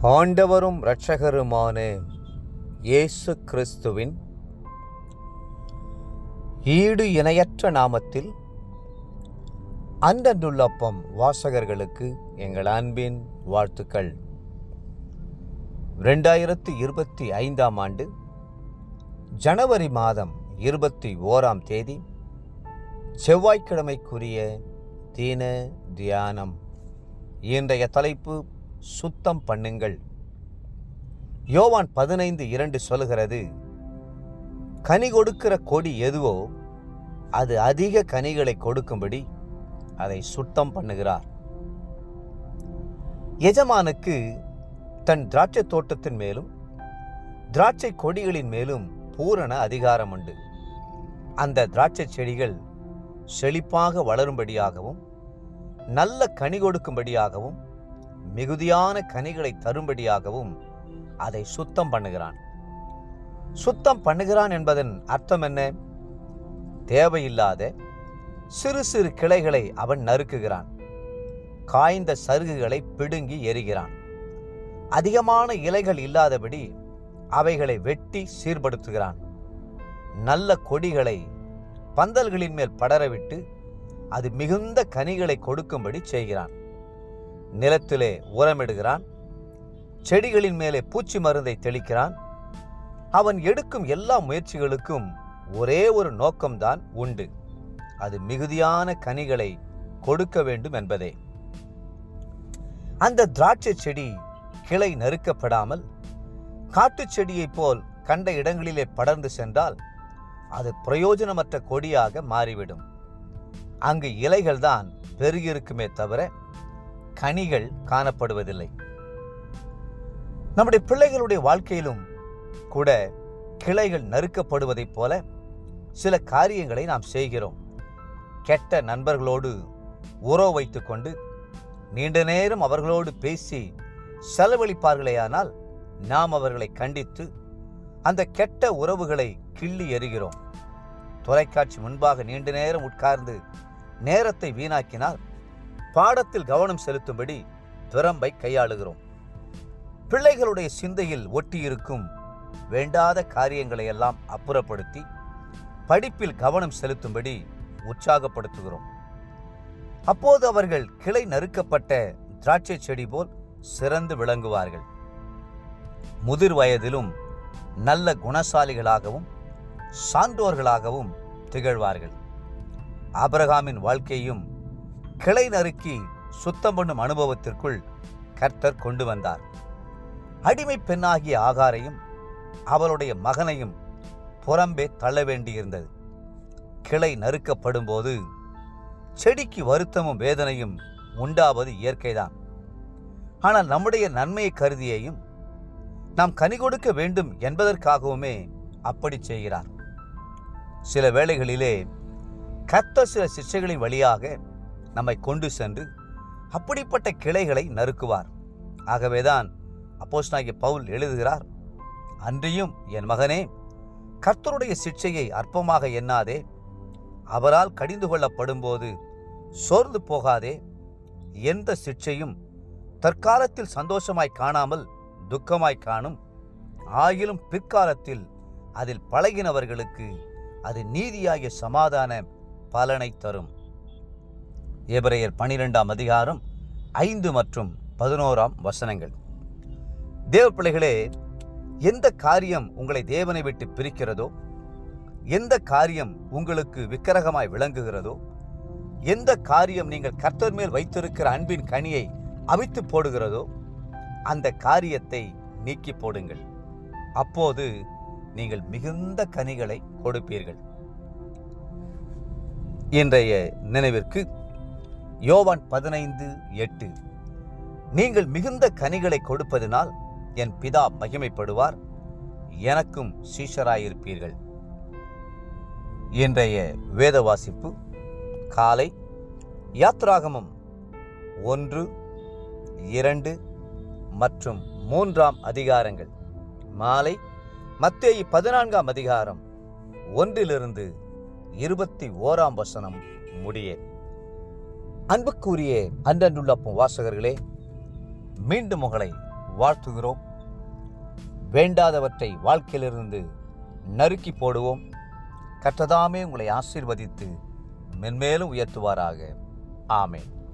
ஆண்டவரும் இரட்சகருமான இயேசு கிறிஸ்துவின் ஈடு இணையற்ற நாமத்தில் அன்றன்றுள்ளப்பம் வாசகர்களுக்கு எங்கள் அன்பின் வாழ்த்துக்கள். 2025 ஆண்டு ஜனவரி மாதம் 21 தேதி செவ்வாய்க்கிழமைக்குரிய தீன தியானம். இன்றைய தலைப்பு சுத்தம் பண்ணுங்கள். யோவான் 15:2 சொல்கிறது, கனி கொடுக்கிற கொடி எதுவோ அது அதிக கனிகளை கொடுக்கும்படி அதை சுத்தம் பண்ணுகிறார். எஜமானுக்கு தன் திராட்சை தோட்டத்தின் மேலும் திராட்சை கொடிகளின் மேலும் பூரண அதிகாரம் உண்டு. அந்த திராட்சை செடிகள் செழிப்பாக வளரும்படியாகவும் நல்ல கனி கொடுக்கும்படியாகவும் மிகுதியான கனிகளை தரும்படியாகவும் அதை சுத்தம் பண்ணுகிறான். சுத்தம் பண்ணுகிறான் என்பதன் அர்த்தம் என்ன? தேவையில்லாத சிறு சிறு கிளைகளை அவன் நறுக்குகிறான். காய்ந்த சருகுகளை பிடுங்கி எறிகிறான். அதிகமான இலைகள் இல்லாதபடி அவைகளை வெட்டி சீர்படுத்துகிறான். நல்ல கொடிகளை பந்தல்களின் மேல் படரவிட்டு அது மிகுந்த கனிகளை கொடுக்கும்படி செய்கிறான். நிலத்திலே உரமிடுகிறான். செடிகளின் மேலே பூச்சி மருந்தை தெளிக்கிறான். அவன் எடுக்கும் எல்லா முயற்சிகளுக்கும் ஒரே ஒரு நோக்கம்தான் உண்டு, அது மிகுதியான கனிகளை கொடுக்க வேண்டும் என்பதே. அந்த திராட்சை செடி கிளை நறுக்கப்படாமல் காட்டு செடியைப் போல் கண்ட இடங்களிலே படர்ந்து சென்றால் அது பிரயோஜனமற்ற கொடியாக மாறிவிடும். அங்கு இலைகள்தான் பெருகியிருக்குமே தவிர கனிகள் காணப்படுவதில்லை. நம்முடைய பிள்ளைகளுடைய வாழ்க்கையிலும் கூட கிளைகள் நறுக்கப்படுவதைப் போல சில காரியங்களை நாம் செய்கிறோம். கெட்ட நண்பர்களோடு உறவு வைத்துக் கொண்டு நீண்ட நேரம் அவர்களோடு பேசி செலவழிப்பார்களேயானால் நாம் அவர்களை கண்டித்து அந்த கெட்ட உறவுகளை கிள்ளி எறிகிறோம். தொலைக்காட்சி முன்பாக நீண்ட நேரம் உட்கார்ந்து நேரத்தை வீணாக்கினால் பாடத்தில் கவனம் செலுத்தும்படி திறம்பை கையாளுகிறோம். பிள்ளைகளுடைய சிந்தையில் ஒட்டியிருக்கும் வேண்டாத காரியங்களை எல்லாம் அப்புறப்படுத்தி படிப்பில் கவனம் செலுத்தும்படி உற்சாகப்படுத்துகிறோம். அப்போது அவர்கள் கிளை நறுக்கப்பட்ட திராட்சை செடி போல் சிறந்து விளங்குவார்கள். முதிர் வயதிலும் நல்ல குணசாலிகளாகவும் சான்றோர்களாகவும் திகழ்வார்கள். ஆபிரகாமின் வாழ்க்கையும் கிளை நறுக்கி சுத்தம் பண்ணும் அனுபவத்திற்குள் கர்த்தர் கொண்டு வந்தார். அடிமை பெண்ணாகிய ஆகாரையும் அவளுடைய மகனையும் புறம்பே தள்ள வேண்டியிருந்தது. கிளை நறுக்கப்படும் போது செடிக்கு வருத்தமும் வேதனையும் உண்டாவது இயற்கைதான். ஆனால் நம்முடைய நன்மையை கருதியையும் நாம் கனி கொடுக்க வேண்டும் என்பதற்காகவுமே அப்படி செய்கிறார். சில வேளைகளிலே கர்த்தர் சில சிக்ஷைகளின் வழியாக நம்மை கொண்டு சென்று அப்படிப்பட்ட கிளைகளை நறுக்குவார். ஆகவேதான் அப்போஸ்தலனாகிய பவுல் எழுதுகிறார், அன்றியும் என் மகனே, கர்த்தருடைய சிக்ஷையை அற்பமாக எண்ணாதே, அவரால் கடிந்து கொள்ளப்படும் போது சோர்ந்து போகாதே. எந்த சிக்ஷையும் தற்காலத்தில் சந்தோஷமாய் காணாமல் துக்கமாய் காணும், ஆயிலும் பிற்காலத்தில் அதில் பழகினவர்களுக்கு அது நீதியாகிய சமாதான பலனை தரும். எபிரேயர் 12 5 மற்றும் 11 தேவ பிள்ளைகளே, எந்த காரியம் உங்களை தேவனை விட்டு பிரிக்கிறதோ, எந்த காரியம் உங்களுக்கு விக்கிரகமாய் விளங்குகிறதோ, எந்த காரியம் நீங்கள் கர்த்தர் மேல் வைத்திருக்கிற அன்பின் கனியை அவித்து போடுகிறதோ, அந்த காரியத்தை நீக்கி போடுங்கள். அப்போது நீங்கள் மிகுந்த கனிகளை கொடுப்பீர்கள். இன்றைய நினைவிற்கு யோவான் 15:8, நீங்கள் மிகுந்த கனிகளை கொடுப்பதினால் என் பிதா மகிமைப்படுவார், எனக்கும் சீஷராயிருப்பீர்கள். இன்றைய வேத வாசிப்பு காலை யாத்ராகமம் 1, 2 மற்றும் 3 மாலை மத்தேயு 14 1 21 முடிய. அன்புக்குரிய அன்றன்றுள்ளப்பம் வாசகர்களே, மீண்டும் உங்களை வாழ்த்துகிறோம். வேண்டாதவற்றை வாழ்க்கையிலிருந்து நறுக்கி போடுவோம். கர்த்தர் தாமே உங்களை ஆசீர்வதித்து மென்மேலும் உயர்த்துவாராக. ஆமென்.